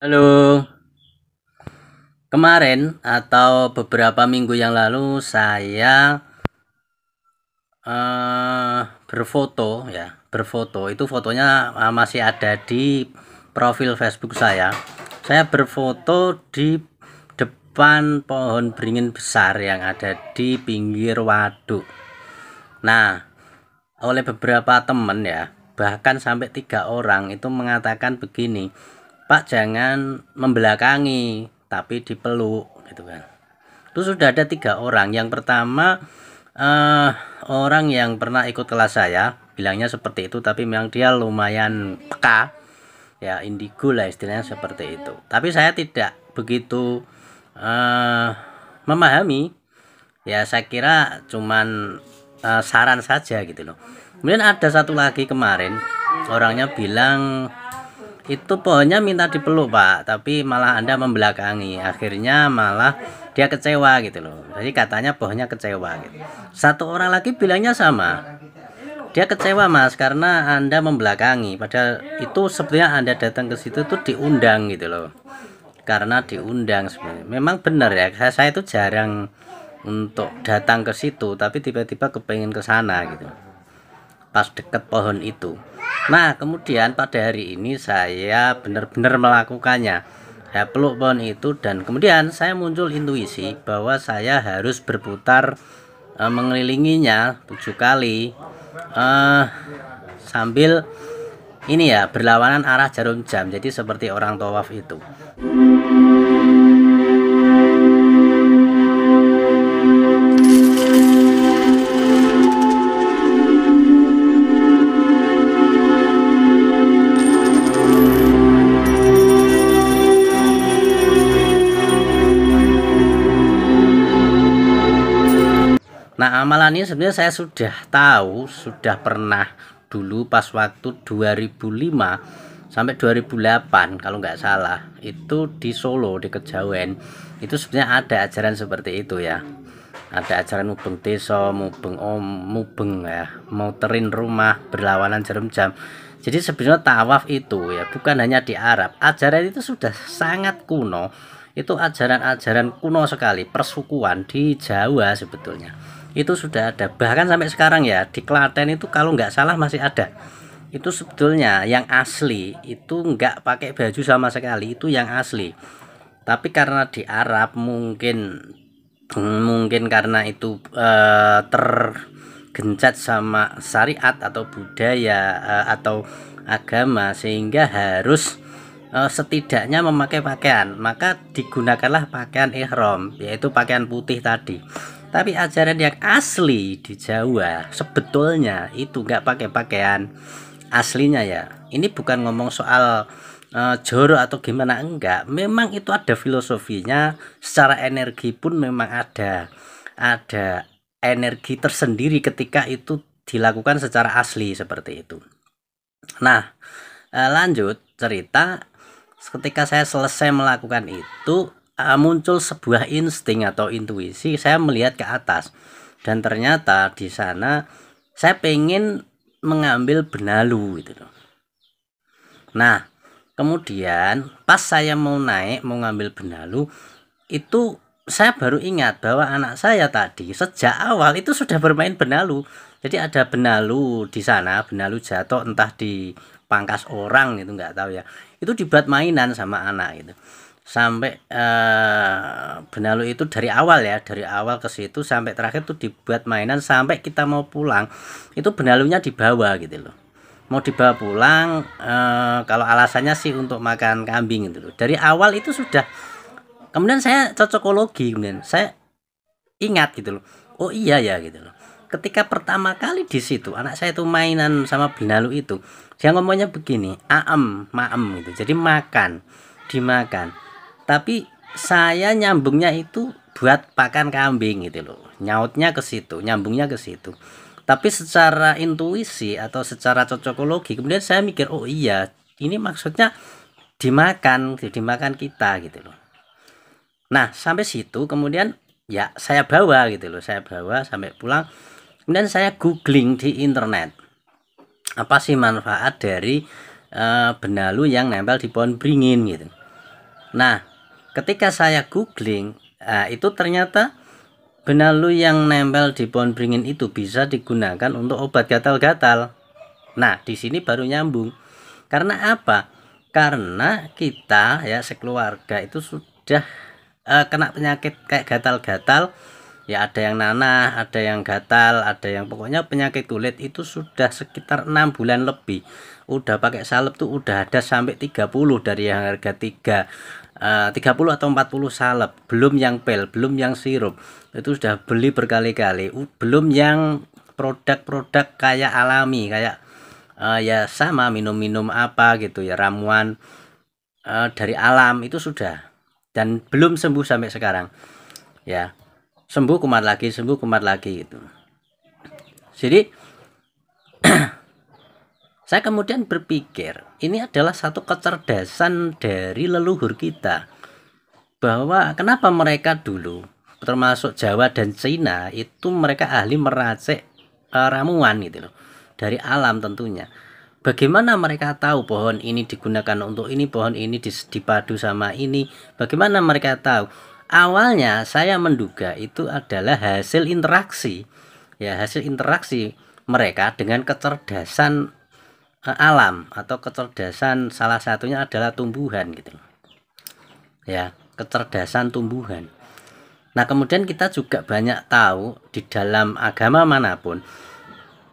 Halo, kemarin atau beberapa minggu yang lalu saya berfoto ya, berfoto itu fotonya masih ada di profil Facebook saya. Saya berfoto di depan pohon beringin besar yang ada di pinggir waduk. Nah, oleh beberapa teman ya, bahkan sampai 3 orang itu mengatakan begini, Pak jangan membelakangi tapi dipeluk gitu kan. Itu sudah ada 3 orang. Yang pertama orang yang pernah ikut kelas saya bilangnya seperti itu, tapi memang dia lumayan peka ya, indigo lah istilahnya seperti itu. Tapi saya tidak begitu memahami ya, saya kira cuman saran saja gitu loh. Kemudian ada satu lagi kemarin, orangnya bilang itu pohonnya minta dipeluk Pak, tapi malah Anda membelakangi. Akhirnya malah dia kecewa gitu loh. Jadi katanya pohonnya kecewa gitu. Satu orang lagi bilangnya sama, dia kecewa Mas karena Anda membelakangi, padahal itu sebetulnya Anda datang ke situ tuh diundang gitu loh. Karena diundang sebenarnya. Memang benar ya, saya itu jarang untuk datang ke situ, tapi tiba-tiba kepengen ke sana gitu pas deket pohon itu. Nah kemudian pada hari ini saya benar-benar melakukannya. Saya peluk pohon itu dan kemudian saya muncul intuisi bahwa saya harus berputar mengelilinginya 7 kali sambil ini ya, berlawanan arah jarum jam, jadi seperti orang tawaf itu. Nah, amalan ini sebenarnya saya sudah tahu, sudah pernah dulu pas waktu 2005 sampai 2008 kalau nggak salah. Itu di Solo, di Kejawen. Itu sebenarnya ada ajaran seperti itu ya. Ada ajaran mubeng desa, mubeng om, mubeng ya, muterin rumah, berlawanan jarum jam. Jadi sebenarnya tawaf itu ya bukan hanya di Arab. Ajaran itu sudah sangat kuno. Itu ajaran-ajaran kuno sekali, persukuan di Jawa sebetulnya itu sudah ada, bahkan sampai sekarang ya di Klaten itu kalau nggak salah masih ada. Itu sebetulnya yang asli itu nggak pakai baju sama sekali, itu yang asli. Tapi karena di Arab mungkin mungkin karena itu tergencet sama syariat atau budaya atau agama, sehingga harus setidaknya memakai pakaian, maka digunakanlah pakaian ihram, yaitu pakaian putih tadi. Tapi ajaran yang asli di Jawa sebetulnya itu nggak pakai pakaian aslinya ya. Ini bukan ngomong soal joro atau gimana, enggak. Memang itu ada filosofinya, secara energi pun memang ada energi tersendiri ketika itu dilakukan secara asli seperti itu. Nah, lanjut cerita, ketika saya selesai melakukan itu muncul sebuah insting atau intuisi, saya melihat ke atas dan ternyata di sana saya pengen mengambil benalu gitu loh. Nah kemudian pas saya mau naik mau ngambil benalu itu, saya baru ingat bahwa anak saya tadi sejak awal itu sudah bermain benalu. Jadi ada benalu di sana, benalu jatuh entah di pangkas orang itu nggak tahu ya. Itu dibuat mainan sama anak itu. Sampai benalu itu dari awal ya, dari awal ke situ sampai terakhir tuh dibuat mainan, sampai kita mau pulang itu benalunya dibawa gitu loh. Mau dibawa pulang kalau alasannya sih untuk makan kambing gitu loh. Dari awal itu sudah. Kemudian saya cocokologi, kemudian saya ingat gitu loh. Oh iya ya gitu loh. Ketika pertama kali di situ anak saya itu mainan sama benalu itu, dia ngomongnya begini, aem, maem gitu. Jadi makan, dimakan. Tapi saya nyambungnya itu buat pakan kambing gitu loh. Nyautnya ke situ, nyambungnya ke situ. Tapi secara intuisi atau secara cocokologi kemudian saya mikir, oh iya, ini maksudnya dimakan kita gitu loh. Nah sampai situ kemudian ya saya bawa gitu loh, saya bawa sampai pulang. Kemudian saya googling di internet, apa sih manfaat dari benalu yang nempel di pohon beringin gitu. Nah, ketika saya googling, itu ternyata benalu yang nempel di pohon beringin itu bisa digunakan untuk obat gatal-gatal. Nah, di sini baru nyambung. Karena apa? Karena kita ya sekeluarga itu sudah kena penyakit kayak gatal-gatal. Ya ada yang nanah, ada yang gatal, ada yang pokoknya penyakit kulit itu sudah sekitar 6 bulan lebih. Udah pakai salep tuh udah ada sampai 30 dari yang harga 30 atau 40 salep. Belum yang pel, belum yang sirup. Itu sudah beli berkali-kali. Belum yang produk-produk kayak alami, kayak ya sama minum-minum apa gitu ya, ramuan dari alam itu sudah, dan belum sembuh sampai sekarang ya. Sembuh kumat lagi, sembuh kumat lagi gitu. Jadi saya kemudian berpikir ini adalah satu kecerdasan dari leluhur kita, bahwa kenapa mereka dulu termasuk Jawa dan Cina itu mereka ahli meracik ramuan gitu loh, dari alam tentunya. Bagaimana mereka tahu pohon ini digunakan untuk ini, pohon ini dipadu sama ini? Bagaimana mereka tahu? Awalnya saya menduga itu adalah hasil interaksi. Ya, hasil interaksi mereka dengan kecerdasan alam, atau kecerdasan salah satunya adalah tumbuhan gitu. Ya, kecerdasan tumbuhan. Nah, kemudian kita juga banyak tahu di dalam agama manapun,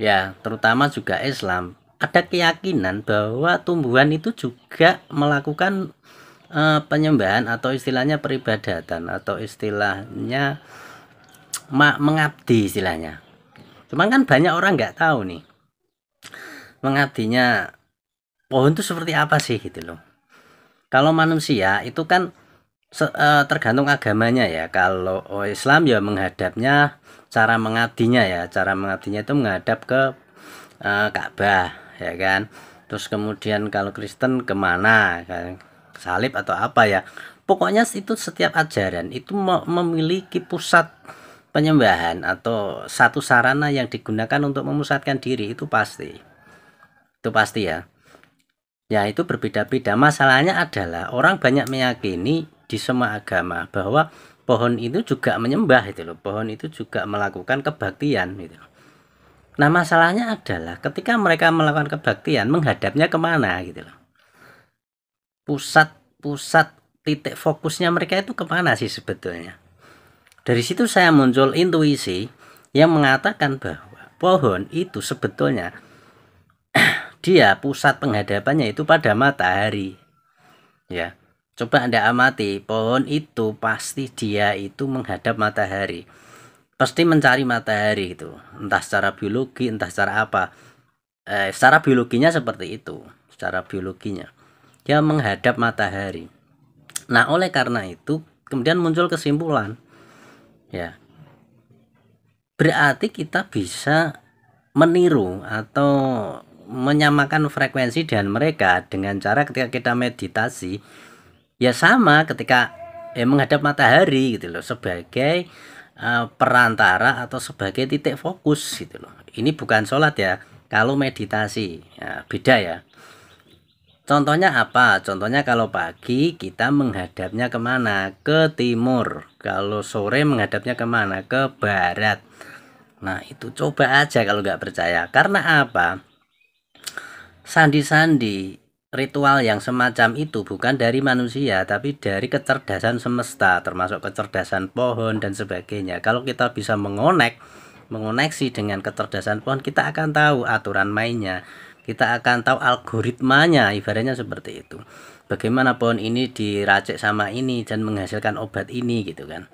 ya terutama juga Islam, ada keyakinan bahwa tumbuhan itu juga melakukan penyembahan atau istilahnya peribadatan, atau istilahnya mengabdi istilahnya. Cuman kan banyak orang nggak tahu nih mengabdinya pohon itu seperti apa sih gitu loh. Kalau manusia itu kan tergantung agamanya ya. Kalau Islam ya menghadapnya, cara mengabdinya ya, cara mengabdinya itu menghadap ke Ka'bah ya kan. Terus kemudian kalau Kristen kemana kan, salib atau apa ya, pokoknya itu setiap ajaran itu memiliki pusat penyembahan atau satu sarana yang digunakan untuk memusatkan diri, itu pasti ya. Ya itu berbeda-beda. Masalahnya adalah orang banyak meyakini di semua agama bahwa pohon itu juga menyembah itu loh, pohon itu juga melakukan kebaktian gitu. Nah masalahnya adalah ketika mereka melakukan kebaktian, menghadapnya kemana gitu loh. Pusat titik fokusnya mereka itu kemana sih sebetulnya. Dari situ saya muncul intuisi yang mengatakan bahwa pohon itu sebetulnya dia pusat penghadapannya itu pada matahari. Ya, coba Anda amati, pohon itu pasti dia itu menghadap matahari. Pasti mencari matahari itu, entah secara biologi, entah secara apa. Secara biologinya seperti itu, secara biologinya dia menghadap matahari. Nah, oleh karena itu kemudian muncul kesimpulan, ya, berarti kita bisa meniru atau menyamakan frekuensi dengan mereka dengan cara ketika kita meditasi, ya sama ketika menghadap matahari gitu loh, sebagai perantara atau sebagai titik fokus gitu loh. Ini bukan sholat ya, kalau meditasi ya, beda ya. Contohnya apa? Contohnya kalau pagi kita menghadapnya kemana? Ke timur. Kalau sore menghadapnya kemana? Ke barat. Nah itu coba aja kalau nggak percaya. Karena apa? Sandi-sandi ritual yang semacam itu bukan dari manusia, tapi dari kecerdasan semesta, termasuk kecerdasan pohon dan sebagainya. Kalau kita bisa mengoneksi dengan kecerdasan pohon, kita akan tahu aturan mainnya, kita akan tahu algoritmanya, ibaratnya seperti itu. Bagaimana pohon ini diracik sama ini dan menghasilkan obat ini gitu kan.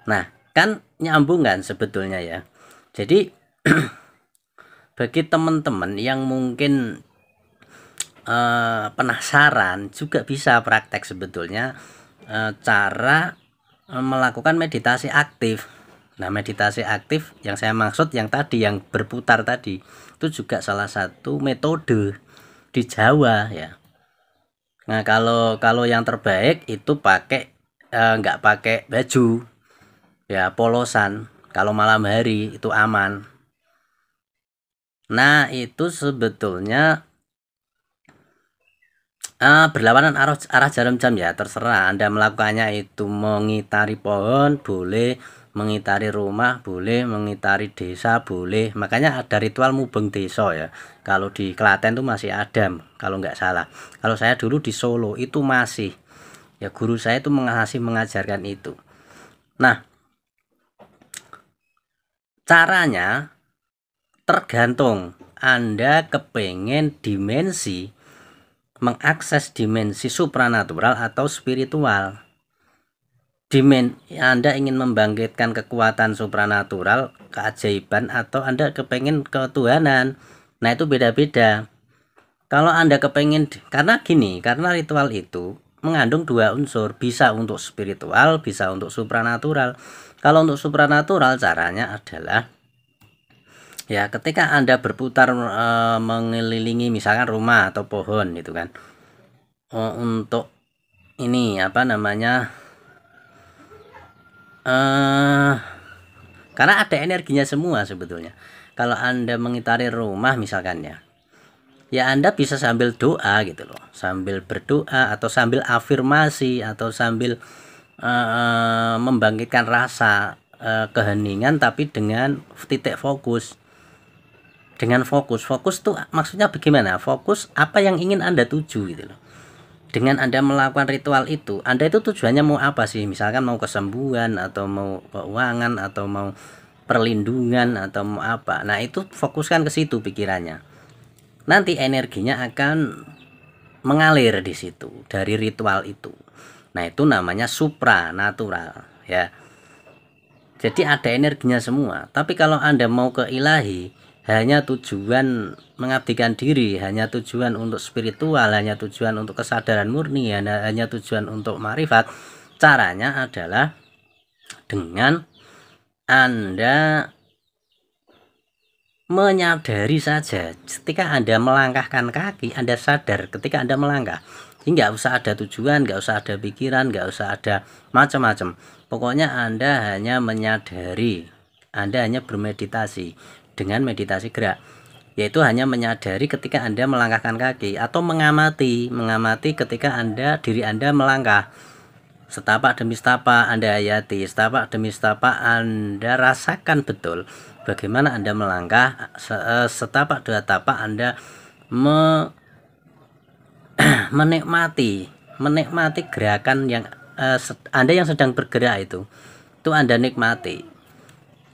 Nah, kan nyambung kan sebetulnya ya. Jadi bagi teman-teman yang mungkin penasaran, juga bisa praktek sebetulnya cara melakukan meditasi aktif. Nah, meditasi aktif yang saya maksud yang tadi, yang berputar tadi, itu juga salah satu metode di Jawa ya. Nah, kalau yang terbaik itu pakai nggak pakai baju ya, polosan. Kalau malam hari itu aman. Nah, itu sebetulnya Berlawanan arah jarum jam ya, terserah Anda melakukannya itu mengitari pohon boleh, mengitari rumah boleh, mengitari desa boleh. Makanya ada ritual mubeng desa ya. Kalau di Klaten tuh masih ada kalau nggak salah. Kalau saya dulu di Solo itu masih. Ya guru saya itu masih mengajarkan itu. Nah, caranya tergantung Anda kepengen dimensi, mengakses dimensi supranatural atau spiritual. Anda ingin membangkitkan kekuatan supranatural, keajaiban, atau Anda kepengen ketuhanan. Nah itu beda-beda. Kalau Anda kepengen, karena gini, karena ritual itu mengandung dua unsur, bisa untuk spiritual, bisa untuk supranatural. Kalau untuk supranatural caranya adalah ya ketika Anda berputar mengelilingi misalkan rumah atau pohon gitu kan, untuk ini apa namanya, karena ada energinya semua sebetulnya. Kalau Anda mengitari rumah misalkan ya Anda bisa sambil doa gitu loh, sambil berdoa atau sambil afirmasi atau sambil membangkitkan rasa keheningan, tapi dengan titik fokus. Dengan fokus tuh maksudnya bagaimana? Fokus apa yang ingin Anda tuju gitu loh. Dengan Anda melakukan ritual itu, Anda itu tujuannya mau apa sih? Misalkan mau kesembuhan atau mau keuangan atau mau perlindungan atau mau apa. Nah, itu fokuskan ke situ pikirannya. Nanti energinya akan mengalir di situ dari ritual itu. Nah, itu namanya supranatural ya. Jadi ada energinya semua. Tapi kalau Anda mau ke ilahi, hanya tujuan mengabdikan diri, hanya tujuan untuk spiritual, hanya tujuan untuk kesadaran murni, hanya tujuan untuk marifat, caranya adalah dengan Anda menyadari saja. Ketika Anda melangkahkan kaki, Anda sadar ketika Anda melangkah. Jadi nggak usah ada tujuan, nggak usah ada pikiran, nggak usah ada macam-macam. Pokoknya Anda hanya menyadari, Anda hanya bermeditasi dengan meditasi gerak, yaitu hanya menyadari ketika Anda melangkahkan kaki atau mengamati ketika diri Anda melangkah. Setapak demi setapak Anda hayati, setapak demi setapak Anda rasakan betul bagaimana Anda melangkah, setapak dua tapak Anda menikmati gerakan yang Anda yang sedang bergerak itu Anda nikmati.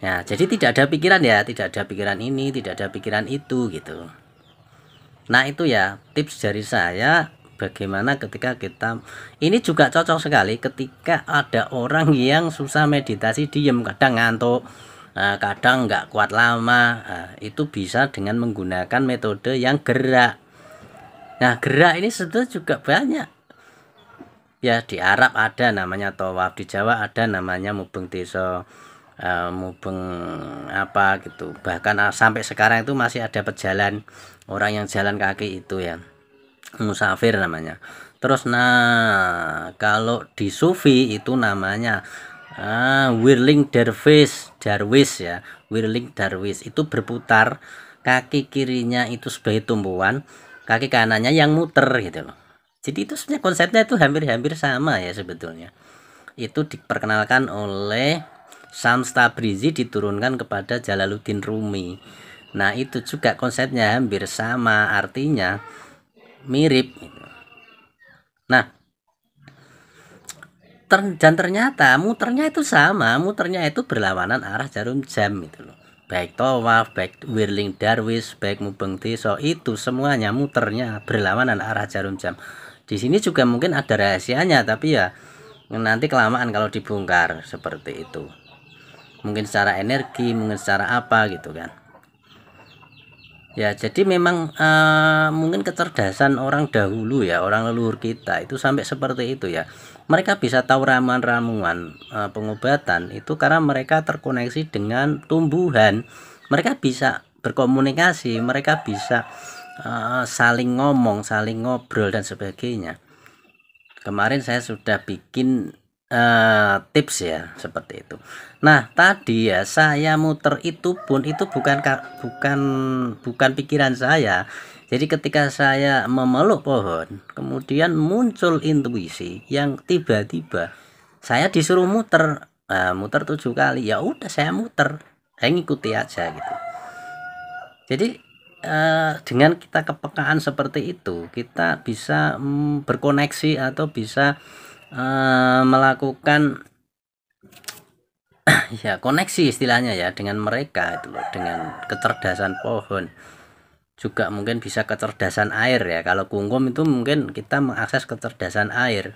Ya, jadi tidak ada pikiran ya, tidak ada pikiran ini, tidak ada pikiran itu gitu. Nah, itu ya tips dari saya bagaimana ketika kita, ini juga cocok sekali ketika ada orang yang susah meditasi, diem, kadang ngantuk, kadang nggak kuat lama. Itu bisa dengan menggunakan metode yang gerak. Nah, gerak ini sebetulnya juga banyak. Ya, di Arab ada namanya tawaf, di Jawa ada namanya mubeng desa, mubeng apa gitu. Bahkan sampai sekarang itu masih ada pejalan, orang yang jalan kaki itu ya, musafir namanya. Terus nah kalau di sufi itu namanya whirling darwish ya. Whirling darwish itu berputar, kaki kirinya itu sebagai tumpuan, kaki kanannya yang muter gitu loh. Jadi itu sebenarnya konsepnya itu hampir-hampir sama ya sebetulnya. Itu diperkenalkan oleh Syams Tabrizi, diturunkan kepada Jalaluddin Rumi. Nah, itu juga konsepnya hampir sama, artinya mirip. Nah, dan ternyata muternya itu sama, muternya itu berlawanan arah jarum jam itu loh. Baik tawaf, baik whirling darwish, baik mubeng desa, itu semuanya muternya berlawanan arah jarum jam. Di sini juga mungkin ada rahasianya, tapi ya nanti kelamaan kalau dibongkar seperti itu. Mungkin secara energi, mungkin secara apa gitu kan. Ya, jadi memang mungkin kecerdasan orang dahulu ya, orang leluhur kita itu sampai seperti itu ya. Mereka bisa tahu ramuan-ramuan pengobatan itu karena mereka terkoneksi dengan tumbuhan. Mereka bisa berkomunikasi, mereka bisa saling ngomong, saling ngobrol dan sebagainya. Kemarin saya sudah bikin tips ya seperti itu. Nah, tadi ya saya muter itu pun itu bukan pikiran saya. Jadi ketika saya memeluk pohon, kemudian muncul intuisi yang tiba-tiba saya disuruh muter, muter 7 kali, ya udah saya muter, saya ngikuti aja gitu. Jadi dengan kita kepekaan seperti itu, kita bisa berkoneksi atau bisa melakukan ya koneksi istilahnya ya dengan mereka itu loh, dengan kecerdasan pohon. Juga mungkin bisa kecerdasan air ya, kalau kungkum itu mungkin kita mengakses kecerdasan air.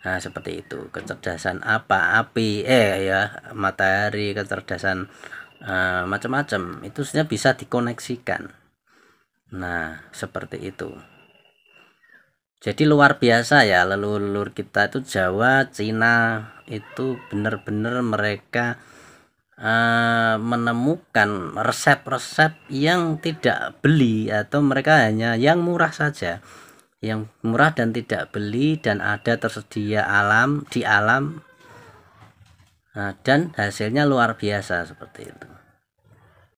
Nah seperti itu, kecerdasan apa, api, ya matahari, kecerdasan macam-macam itu sebenarnya bisa dikoneksikan. Nah seperti itu. Jadi luar biasa ya, leluhur kita itu Jawa, Cina itu benar-benar mereka menemukan resep-resep yang tidak beli, atau mereka hanya yang murah saja, yang murah dan tidak beli dan ada tersedia di alam, dan hasilnya luar biasa seperti itu.